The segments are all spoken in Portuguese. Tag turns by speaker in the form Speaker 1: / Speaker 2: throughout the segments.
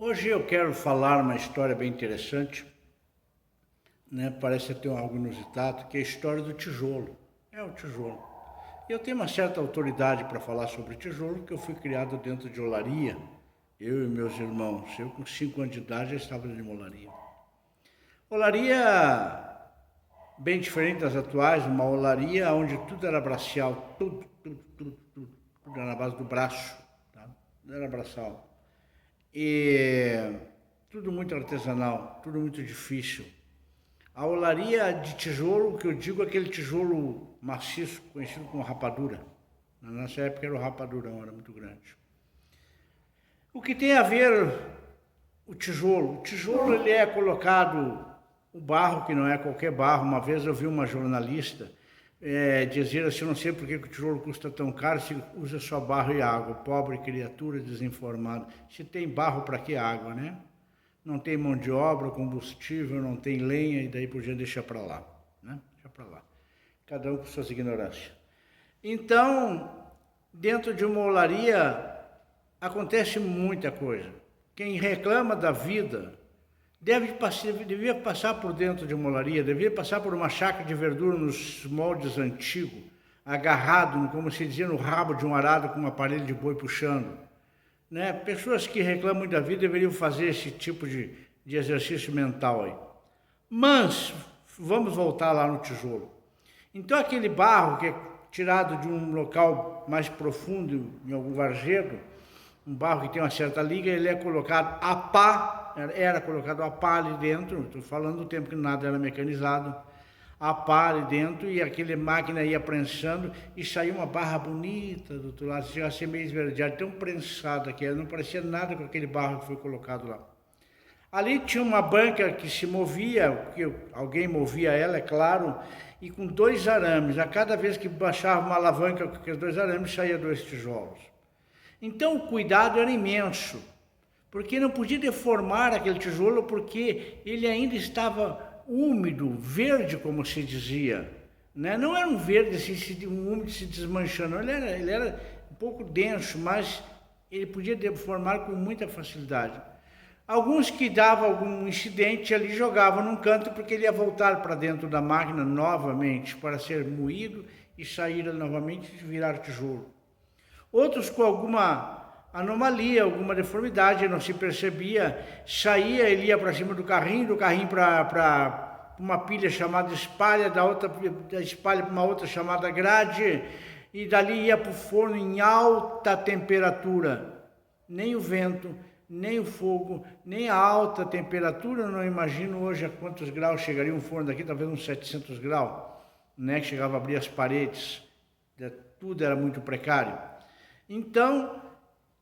Speaker 1: Hoje eu quero falar uma história bem interessante, né? Parece ter algo inusitado, que é a história do tijolo. É o tijolo. Eu tenho uma certa autoridade para falar sobre tijolo, porque eu fui criado dentro de olaria, eu e meus irmãos. Eu com 5 anos de idade já estava dentro de uma olaria. Olaria bem diferente das atuais, uma olaria onde tudo era bracial, tudo era na base do braço, tá? Era braçal. E tudo muito artesanal, tudo muito difícil. A olaria de tijolo, que eu digo, é aquele tijolo maciço, conhecido como rapadura. Na nossa época era o rapadurão, era muito grande. O que tem a ver o tijolo? O tijolo ele é colocado, o barro, que não é qualquer barro. Uma vez eu vi uma jornalista dizer assim, eu não sei por que o tijolo custa tão caro se usa só barro e água. Pobre criatura desinformada. Se tem barro, para que água, né? Não tem mão de obra, combustível, não tem lenha, e daí por diante deixa para lá, né? Deixa para lá. Cada um com suas ignorâncias. Então, dentro de uma olaria, acontece muita coisa. Quem reclama da vida devia passar por dentro de uma olaria, devia passar por uma chácara de verdura nos moldes antigos, agarrado, como se dizia, no rabo de um arado com um aparelho de boi puxando. Né? Pessoas que reclamam da vida deveriam fazer esse tipo de exercício mental aí. Mas, vamos voltar lá no tijolo. Então aquele barro que é tirado de um local mais profundo, em algum varjedo, um barro que tem uma certa liga, ele é colocado a pá, era colocado a pá ali dentro, estou falando do tempo que nada era mecanizado, a pá ali dentro, e aquela máquina ia prensando e saía uma barra bonita do outro lado, chegava a ser meio esverdeada, tão prensada que era, não parecia nada com aquele barro que foi colocado lá. Ali tinha uma banca que se movia, que alguém movia ela, é claro, e com 2 arames. A cada vez que baixava uma alavanca com aqueles 2 arames, saía 2 tijolos. Então o cuidado era imenso, porque não podia deformar aquele tijolo, porque ele ainda estava úmido, verde, como se dizia, né? Não era um verde, assim, um úmido se desmanchando, ele era um pouco denso, mas ele podia deformar com muita facilidade. Alguns que davam algum incidente ali jogavam num canto, porque ele ia voltar para dentro da máquina novamente, para ser moído e sair novamente e virar tijolo. Outros com alguma anomalia, alguma deformidade, não se percebia, saía, ele ia para cima do carrinho para uma pilha chamada espalha, da espalha para uma outra chamada grade, e dali ia para o forno em alta temperatura. Nem o vento, nem o fogo, nem a alta temperatura, eu não imagino hoje a quantos graus chegaria um forno daqui, talvez uns 700 graus, né, que chegava a abrir as paredes, tudo era muito precário. Então,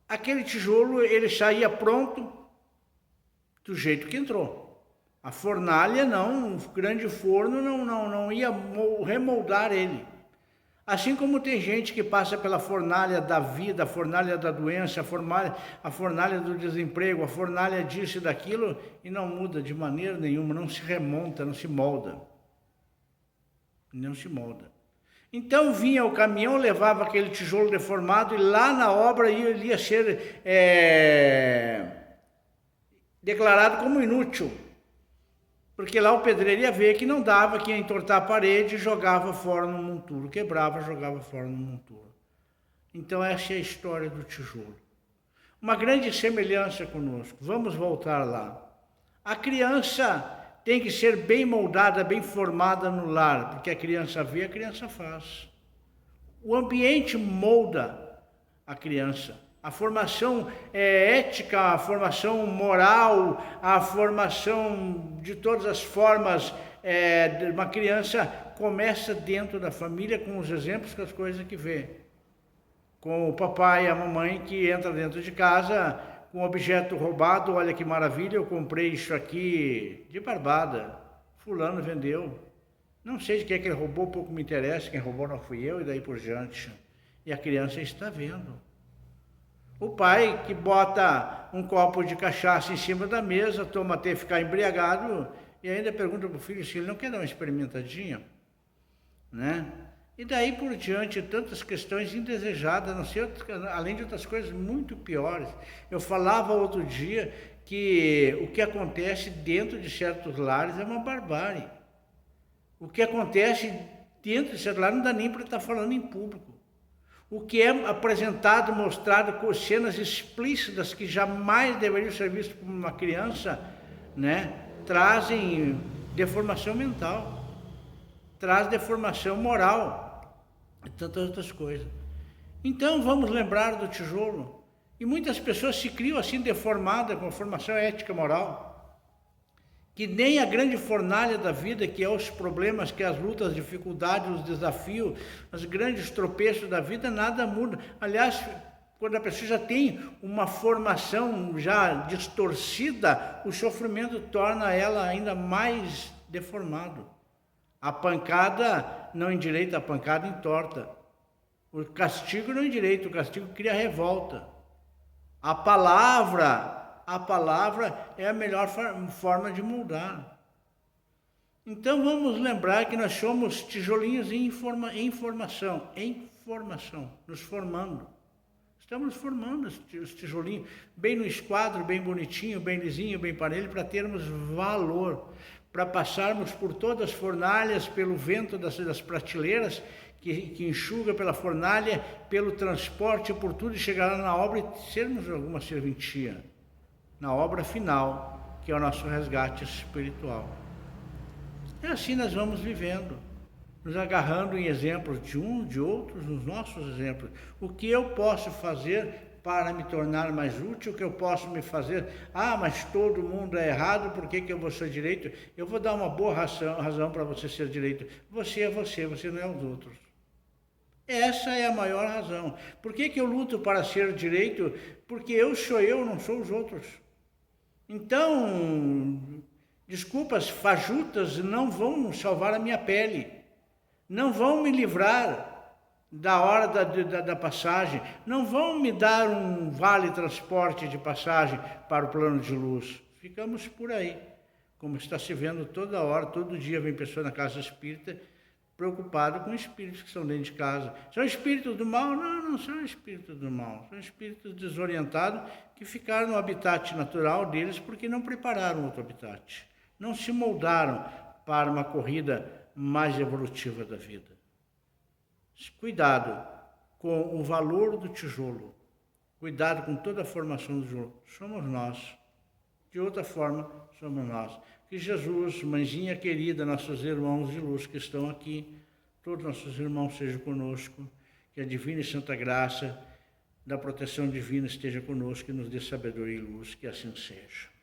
Speaker 1: aquele tijolo, ele saía pronto do jeito que entrou. A fornalha não, o grande forno não ia remoldar ele. Assim como tem gente que passa pela fornalha da vida, a fornalha da doença, a fornalha do desemprego, a fornalha disso e daquilo, e não muda de maneira nenhuma, não se remonta, não se molda. Não se molda. Então vinha o caminhão, levava aquele tijolo deformado e lá na obra ele ia ser declarado como inútil. Porque lá o pedreiro ia ver que não dava, que ia entortar a parede e jogava fora no monturo. Quebrava, jogava fora no monturo. Então essa é a história do tijolo. Uma grande semelhança conosco. Vamos voltar lá. A criança tem que ser bem moldada, bem formada no lar, porque a criança vê, a criança faz. O ambiente molda a criança. A formação ética, a formação moral, a formação de todas as formas de uma criança começa dentro da família, com os exemplos, com as coisas que vê. Com o papai e a mamãe que entra dentro de casa com um objeto roubado, olha que maravilha, eu comprei isso aqui de barbada, fulano vendeu. Não sei de quem é que ele roubou, pouco me interessa, quem roubou não fui eu, e daí por diante. E a criança está vendo. O pai que bota um copo de cachaça em cima da mesa, toma até ficar embriagado, e ainda pergunta para o filho se ele não quer dar uma experimentadinha, né? E daí por diante, tantas questões indesejadas, não sei, além de outras coisas muito piores. Eu falava outro dia que o que acontece dentro de certos lares é uma barbárie. O que acontece dentro de certos lares não dá nem para estar falando em público. O que é apresentado, mostrado com cenas explícitas que jamais deveriam ser vistas por uma criança, né, trazem deformação mental, traz deformação moral e tantas outras coisas. Então vamos lembrar do tijolo. E muitas pessoas se criam assim deformadas com a formação ética moral, que nem a grande fornalha da vida, que é os problemas, que é as lutas, as dificuldades, os desafios, os grandes tropeços da vida, nada muda. Aliás, quando a pessoa já tem uma formação já distorcida, o sofrimento torna ela ainda mais deformado. A pancada não endireita, a pancada entorta. O castigo não endireita, o castigo cria revolta. A palavra é a melhor forma de mudar. Então vamos lembrar que nós somos tijolinhos em formação, nos formando. Estamos formando os tijolinhos, bem no esquadro, bem bonitinho, bem lisinho, bem parelho, para termos valor, para passarmos por todas as fornalhas, pelo vento das prateleiras, que enxuga pela fornalha, pelo transporte, por tudo, e chegar lá na obra e sermos alguma serventia, na obra final, que é o nosso resgate espiritual. E assim nós vamos vivendo, nos agarrando em exemplos de uns, de outros, nos nossos exemplos. O que eu posso fazer para me tornar mais útil, o que eu posso me fazer? Ah, mas todo mundo é errado, por que eu vou ser direito? Eu vou dar uma boa razão para você ser direito. Você é você, você não é os outros. Essa é a maior razão. Por que eu luto para ser direito? Porque eu sou eu, não sou os outros. Então, desculpas fajutas não vão salvar a minha pele, não vão me livrar da hora da passagem, não vão me dar um vale transporte de passagem para o plano de luz. Ficamos por aí, como está se vendo toda hora, todo dia vem pessoa na casa espírita preocupado com espíritos que estão dentro de casa. São espíritos do mal? Não, não são espíritos do mal. São espíritos desorientados que ficaram no habitat natural deles porque não prepararam outro habitat. Não se moldaram para uma corrida mais evolutiva da vida. Cuidado com o valor do tijolo. Cuidado com toda a formação do tijolo. Somos nós. De outra forma, somos nós. Que Jesus, mãezinha querida, nossos irmãos de luz que estão aqui, todos nossos irmãos sejam conosco, que a divina e santa graça da proteção divina esteja conosco e nos dê sabedoria e luz, que assim seja.